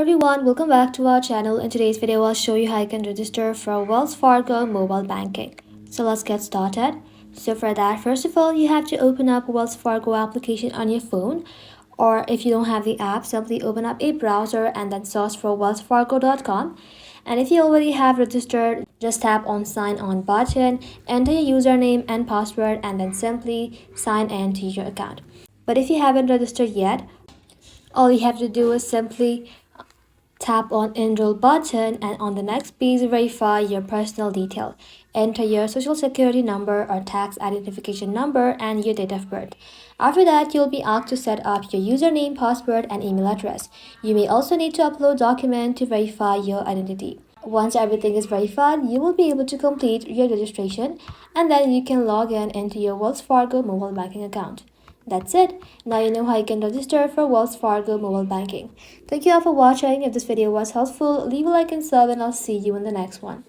everyone, welcome back to our channel. In today's video, I'll show you how you can register for Wells Fargo mobile banking. So let's get started. So for that, first of all, you have to open up Wells Fargo application on your phone. Or if you don't have the app, simply open up a browser and then search for wellsfargo.com. And if you already have registered, just tap on sign on button, enter your username and password, and then simply sign in to your account. But if you haven't registered yet, all you have to do is simply tap on enroll button, and on the next page verify your personal detail. Enter your social security number or tax identification number and your date of birth. After that, you'll be asked to set up your username, password, and email address. You may also need to upload document to verify your identity. Once everything is verified, you will be able to complete your registration, and then you can log in into your Wells Fargo mobile banking account. That's it. Now you know how you can register for Wells Fargo mobile banking. Thank you all for watching. If this video was helpful, leave a like and sub, and I'll see you in the next one.